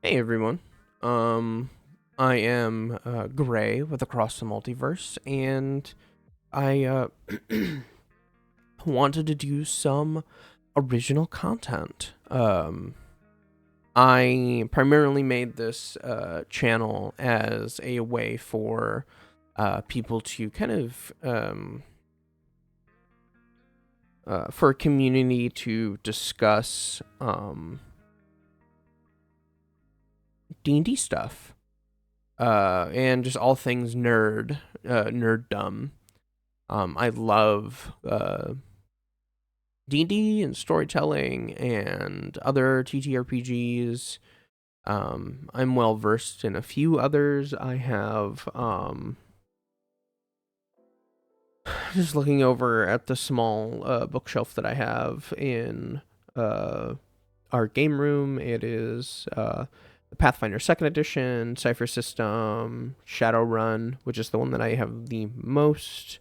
Hey everyone. I am Gray with Across the Multiverse, and I wanted to do some original content. I primarily made this channel as a way for people to kind of for a community to discuss D&D stuff. And just all things nerddom. I love D&D and storytelling and other TTRPGs. I'm well versed in a few others. I have just looking over at the small bookshelf that I have in our game room. It is the Pathfinder 2nd Edition, Cypher System, Shadowrun, which is the one that I have the most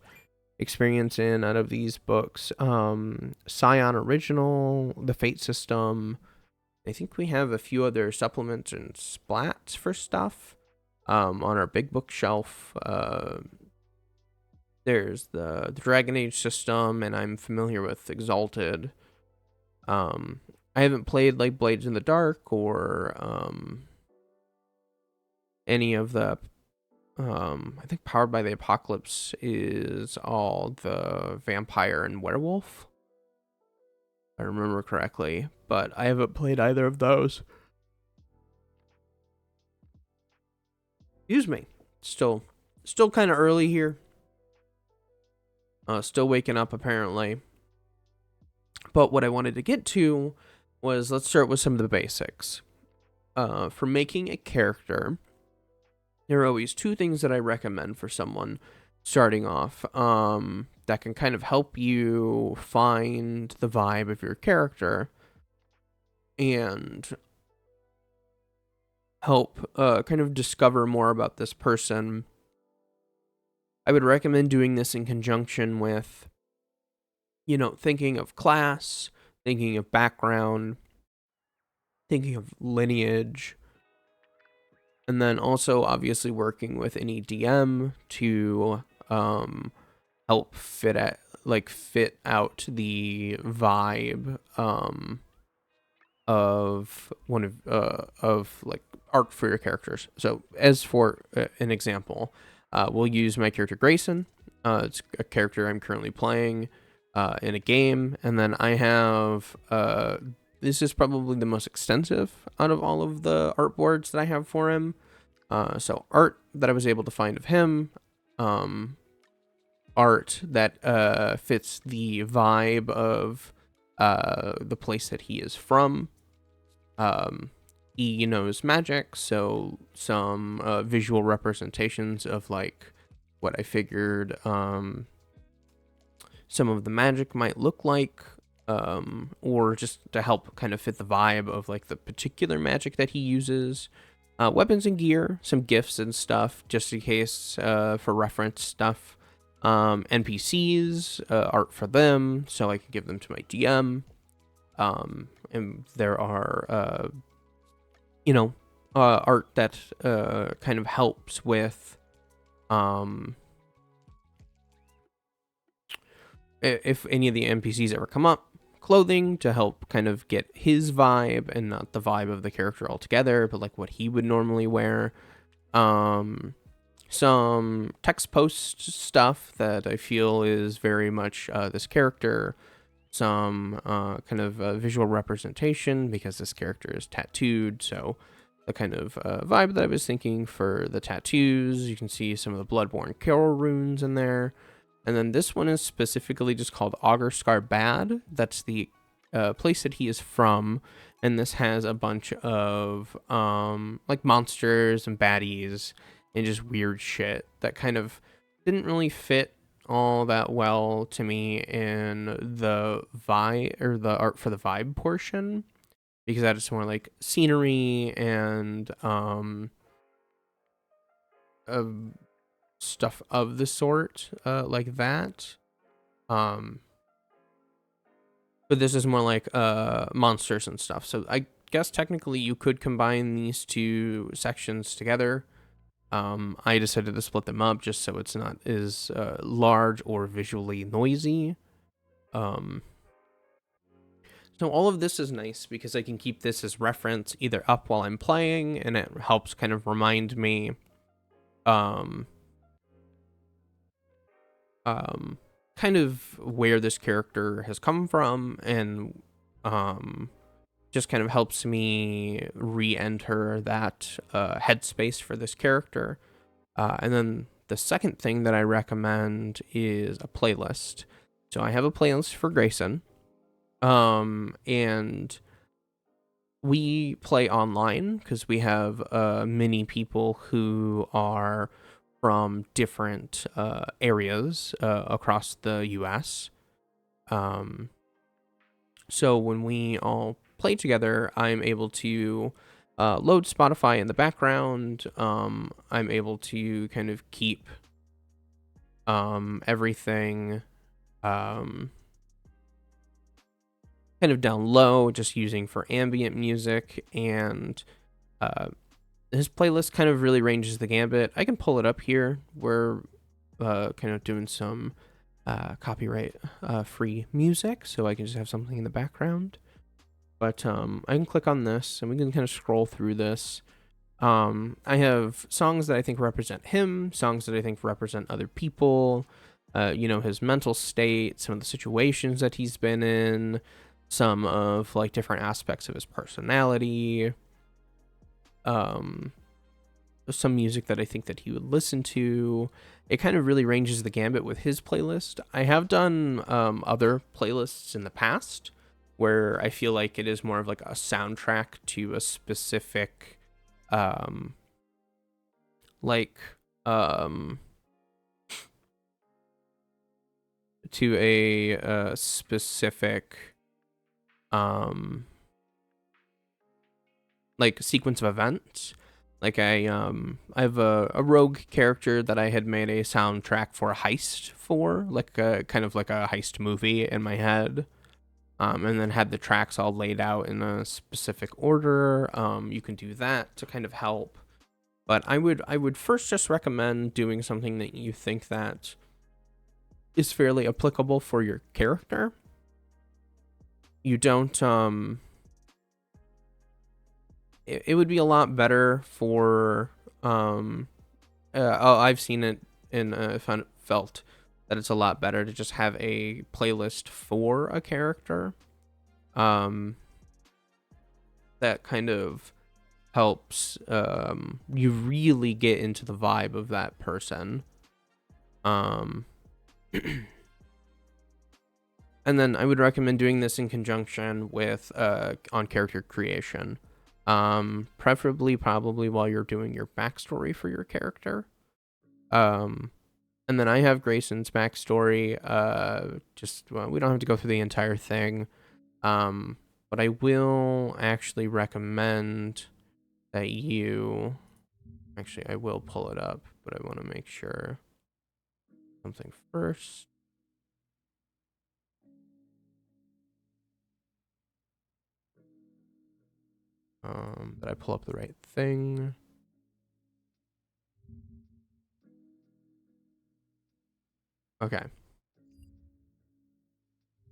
experience in out of these books. Scion Original, the Fate System. I think we have a few other supplements and splats for stuff on our big bookshelf. There's the Dragon Age system, and I'm familiar with Exalted. I haven't played like Blades in the Dark or any of the I think Powered by the Apocalypse is all the vampire and werewolf, if I remember correctly, but I haven't played either of those. Excuse me. Still kind of early here. Still waking up apparently. But what I wanted to get to was, let's start with some of the basics. For making a character, there are always two things that I recommend for someone starting off that can kind of help you find the vibe of your character and help kind of discover more about this person. I would recommend doing this in conjunction with, thinking of class, thinking of background, thinking of lineage, and then also obviously working with any DM to help fit out the vibe of one of like art for your characters. So as for an example, we'll use my character Grayson. It's a character I'm currently playing in a game, and then I have this is probably the most extensive out of all of the art boards that I have for him. So art that I was able to find of him, art that fits the vibe of the place that he is from. He knows magic, so some visual representations of like what I figured some of the magic might look like, or just to help kind of fit the vibe of like the particular magic that he uses. Weapons and gear, some gifts and stuff, just in case for reference stuff. NPCs, art for them, so I can give them to my DM. And there are, art that kind of helps with, if any of the NPCs ever come up, clothing to help kind of get his vibe and not the vibe of the character altogether, but like what he would normally wear. Some text post stuff that I feel is very much this character. Some kind of visual representation because this character is tattooed, so the kind of vibe that I was thinking for the tattoos. You can see some of the Bloodborne Carol runes in there. And then this one is specifically just called Augur Scar Bad. That's the place that he is from. And this has a bunch of like monsters and baddies and just weird shit that kind of didn't really fit all that well to me in the vibe or the art for the vibe portion, because that is more like scenery and stuff of the sort, like that. But this is more like monsters and stuff. So I guess technically you could combine these two sections together. I decided to split them up just so it's not as large or visually noisy. So all of this is nice because I can keep this as reference either up while I'm playing, and it helps kind of remind me kind of where this character has come from, and just kind of helps me re-enter that headspace for this character. And then the second thing that I recommend is a playlist. So I have a playlist for Grayson, and we play online because we have many people who are from different areas across the US. So when we all play together, I'm able to load Spotify in the background. I'm able to kind of keep everything kind of down low, just using for ambient music, and his playlist kind of really ranges the gambit. I can pull it up here. We're kind of doing some copyright free music, so I can just have something in the background. But I can click on this, and we can kind of scroll through this. I have songs that I think represent him, songs that I think represent other people, his mental state, some of the situations that he's been in, some of like different aspects of his personality, some music that I think that he would listen to. It kind of really ranges the gambit with his playlist. I have done other playlists in the past where I feel like it is more of like a soundtrack to a specific to a specific like sequence of events. Like I have a rogue character that I had made a soundtrack for a heist for, like a kind of like a heist movie in my head. And then had the tracks all laid out in a specific order. You can do that to kind of help. But I would first just recommend doing something that you think that is fairly applicable for your character. You don't it would be a lot better for I've seen it and felt that it's a lot better to just have a playlist for a character that kind of helps you really get into the vibe of that person. And then I would recommend doing this in conjunction with on character creation. Preferably probably while you're doing your backstory for your character. And then I have Grayson's backstory. We don't have to go through the entire thing. But I will actually recommend that I will pull it up, but I want to make sure something first. That I pull up the right thing. Okay.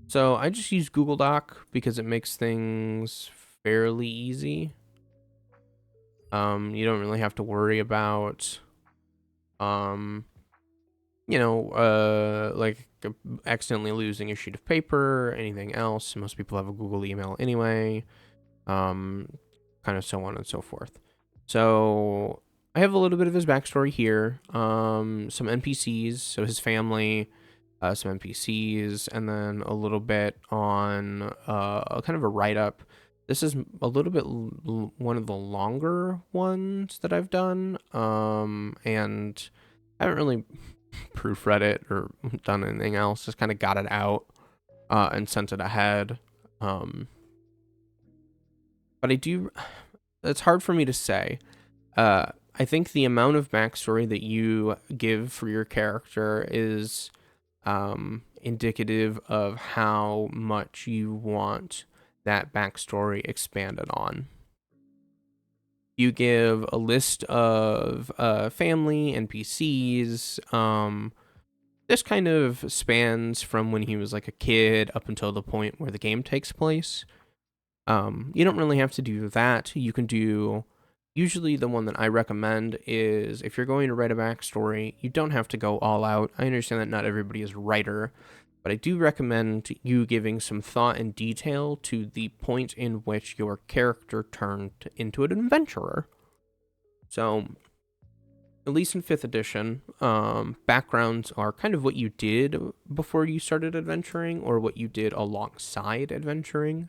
So I just use Google Doc because it makes things fairly easy. You don't really have to worry about, like accidentally losing a sheet of paper or anything else. Most people have a Google email anyway. Kind of so on and so forth. So I have a little bit of his backstory here. Some NPCs, so his family, some NPCs, and then a little bit on a kind of a write-up. This is a little bit one of the longer ones that I've done, and I haven't really proofread it or done anything else. Just kind of got it out and sent it ahead. But it's hard for me to say. I think the amount of backstory that you give for your character is indicative of how much you want that backstory expanded on. You give a list of family, NPCs. This kind of spans from when he was like a kid up until the point where the game takes place. You don't really have to do that. You can do, usually the one that I recommend is, if you're going to write a backstory, you don't have to go all out. I understand that not everybody is a writer, but I do recommend you giving some thought and detail to the point in which your character turned into an adventurer. So, at least in 5th edition, backgrounds are kind of what you did before you started adventuring, or what you did alongside adventuring.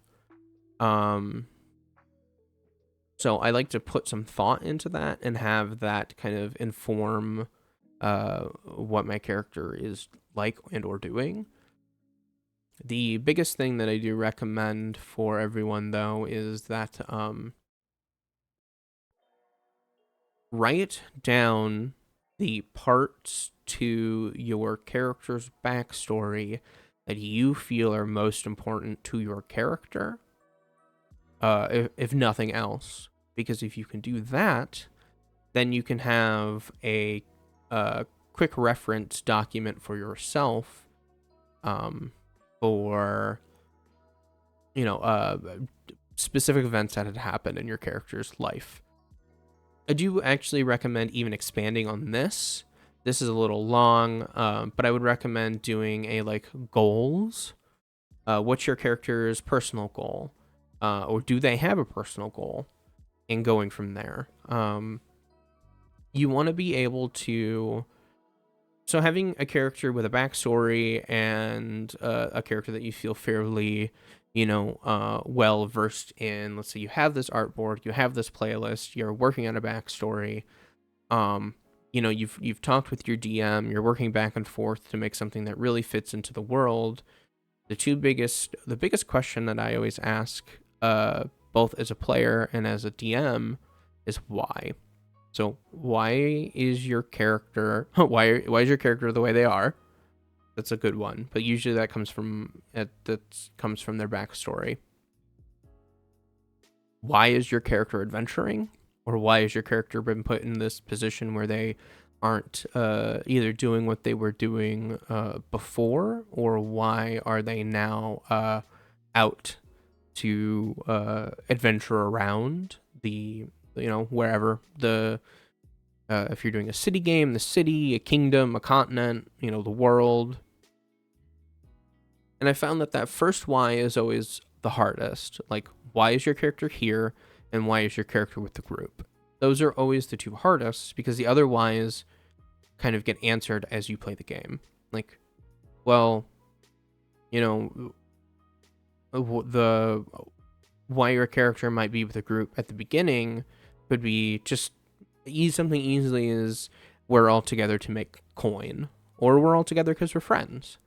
So I like to put some thought into that and have that kind of inform what my character is like and or doing. The biggest thing that I do recommend for everyone, though, is that write down the parts to your character's backstory that you feel are most important to your character, if nothing else. Because if you can do that, then you can have a quick reference document for yourself, for, specific events that had happened in your character's life. I do actually recommend even expanding on this. This is a little long, but I would recommend doing a goals. What's your character's personal goal? Or do they have a personal goal? And going from there. You want to be able to... So having a character with a backstory and a character that you feel fairly, well versed in. Let's say you have this artboard, you have this playlist, you're working on a backstory. You've talked with your DM, you're working back and forth to make something that really fits into the world. The biggest question that I always ask, both as a player and as a DM, is why. So why is your character why is your character the way they are? That's a good one, but usually that comes from their backstory. Why is your character adventuring, or why has your character been put in this position where they aren't either doing what they were doing before, or why are they now out to adventure around the wherever if you're doing a city game, the city, a kingdom, a continent, the world. And I found that first why is always the hardest. Like, why is your character here, and why is your character with the group? Those are always the two hardest, because the other whys kind of get answered as you play the game. Like, well, the why your character might be with a group at the beginning could be just something easily as we're all together to make coin, or we're all together because we're friends,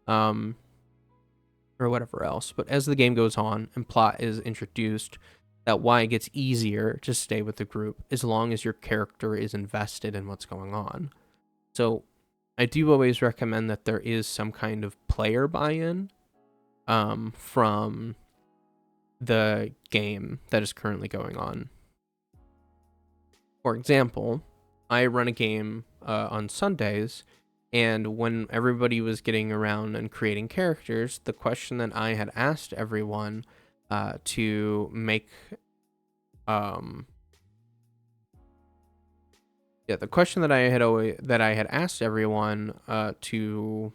or whatever else. But as the game goes on and plot is introduced, that why gets easier to stay with the group as long as your character is invested in what's going on. So I do always recommend that there is some kind of player buy-in from the game that is currently going on. For example, I run a game on Sundays, and when everybody was getting around and creating characters, the question that I had asked everyone to make... the question that I had asked everyone to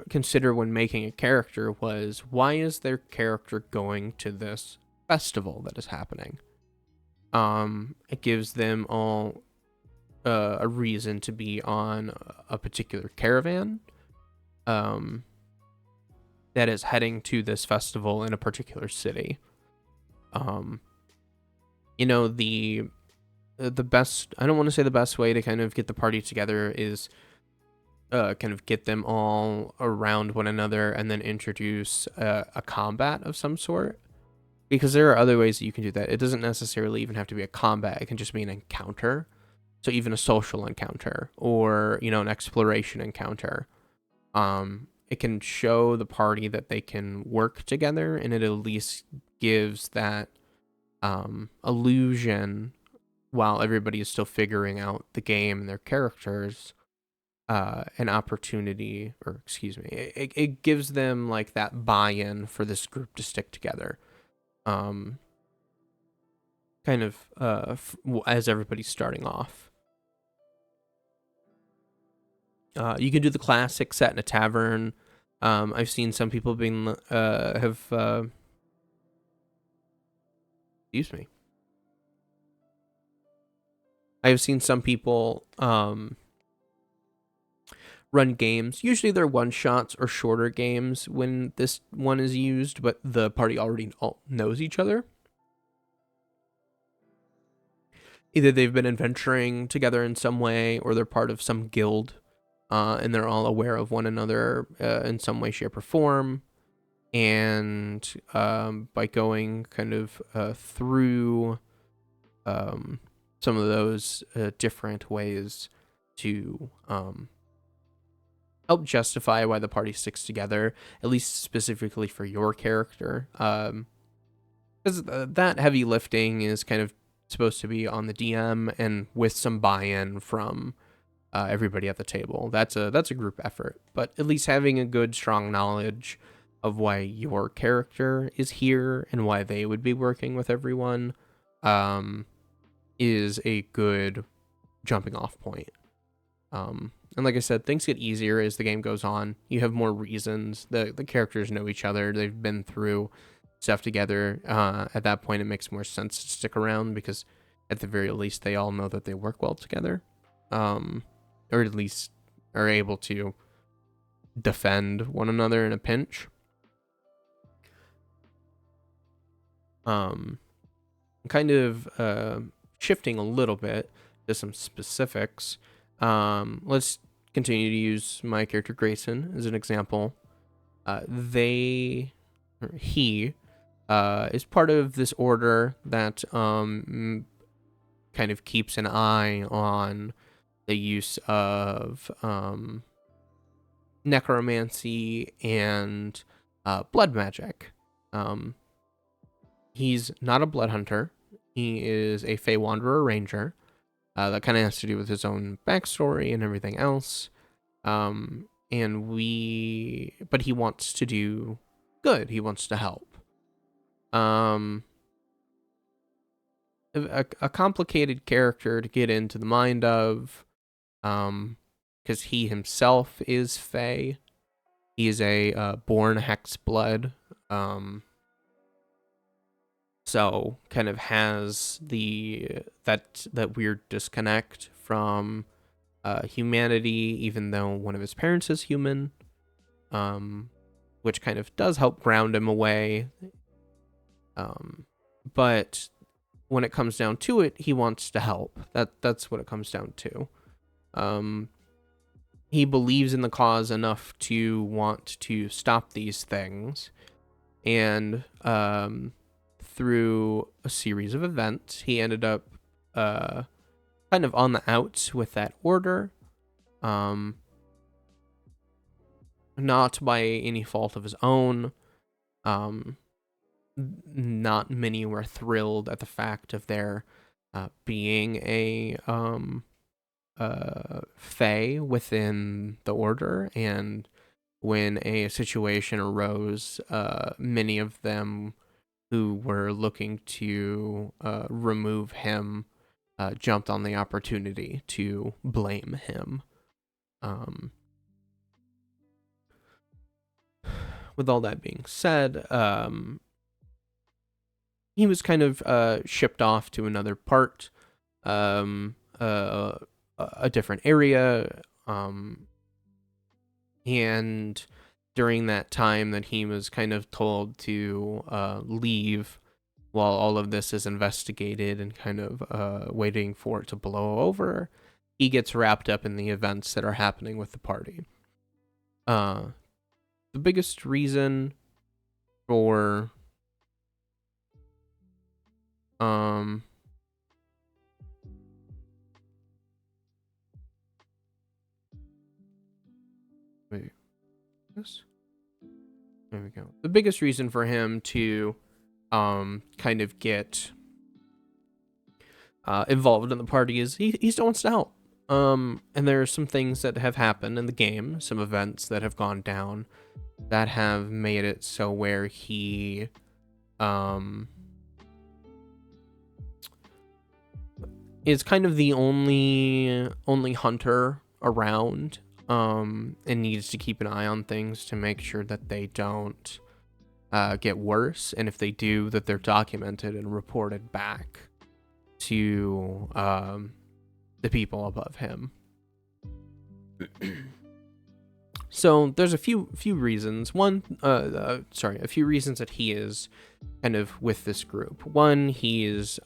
consider when making a character was, why is their character going to this festival that is happening? It gives them all a reason to be on a particular caravan that is heading to this festival in a particular city. The best, I don't want to say the best way to kind of get the party together is kind of get them all around one another and then introduce a combat of some sort. Because there are other ways that you can do that. It doesn't necessarily even have to be a combat. It can just be an encounter. So even a social encounter, or, an exploration encounter. it can show the party that they can work together, and it at least gives that illusion while everybody is still figuring out the game and their characters, an opportunity, or excuse me, it gives them like that buy-in for this group to stick together. Kind of as everybody's starting off. You can do the classic set in a tavern. I've seen some people being excuse me. I have seen some people run games. Usually they're one-shots or shorter games when this one is used, but the party already knows each other. Either they've been adventuring together in some way, or they're part of some guild, and they're all aware of one another in some way, shape, or form. And by going kind of through some of those different ways to help justify why the party sticks together, at least specifically for your character, because that heavy lifting is kind of supposed to be on the DM and with some buy-in from everybody at the table. That's a group effort, but at least having a good, strong knowledge of why your character is here and why they would be working with everyone is a good jumping off point. And like I said, things get easier as the game goes on. You have more reasons. The characters know each other. They've been through stuff together. At that point, it makes more sense to stick around because at the very least, they all know that they work well together. Or at least are able to defend one another in a pinch. Kind of shifting a little bit to some specifics. Let's continue to use my character Grayson as an example. He is part of this order that kind of keeps an eye on the use of necromancy and blood magic. He's not a blood hunter. He is a Fey Wanderer Ranger. That kind of has to do with his own backstory and everything else. But he wants to do good. He wants to help. A complicated character to get into the mind of, because he himself is Fey. He is a born Hexblood. So kind of has that weird disconnect from humanity, even though one of his parents is human, which kind of does help ground him away. But when it comes down to it, he wants to help. That's what it comes down to. He believes in the cause enough to want to stop these things, and through a series of events, he ended up kind of on the outs with that order. Not by any fault of his own. Not many were thrilled at the fact of there being a Fae within the order, and when a situation arose, many of them who were looking to remove him jumped on the opportunity to blame him. With all that being said, he was kind of shipped off to another part, a different area, and during that time that he was kind of told to leave while all of this is investigated and kind of waiting for it to blow over, he gets wrapped up in the events that are happening with the party. The biggest reason for wait, this. There we go. The biggest reason for him to kind of get involved in the party is he still wants to help. And there are some things that have happened in the game, some events that have gone down that have made it so where he is kind of the only hunter around, and needs to keep an eye on things to make sure that they don't get worse, and if they do, that they're documented and reported back to the people above him. So there's a few reasons. A few reasons that he is kind of with this group. One, he's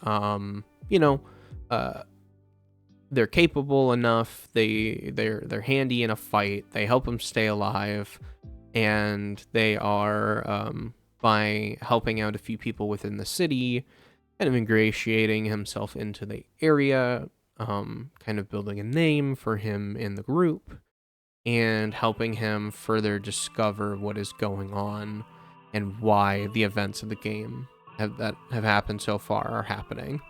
they're capable enough. They're handy in a fight. They help him stay alive, and they are by helping out a few people within the city, kind of ingratiating himself into the area, kind of building a name for him in the group, and helping him further discover what is going on and why the events of the game that have happened so far are happening.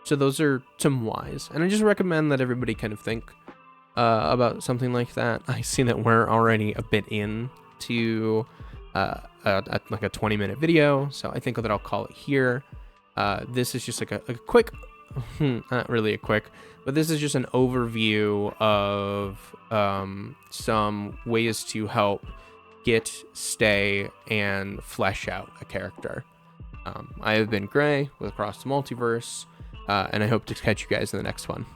So those are some whys, and I just recommend that everybody kind of think about something like that. I see that we're already a bit into like a 20-minute video, so I think that I'll call it here. This is just like a quick, not really a quick, but this is just an overview of some ways to help get, stay, and flesh out a character. I have been Gray with Across the Multiverse, and I hope to catch you guys in the next one.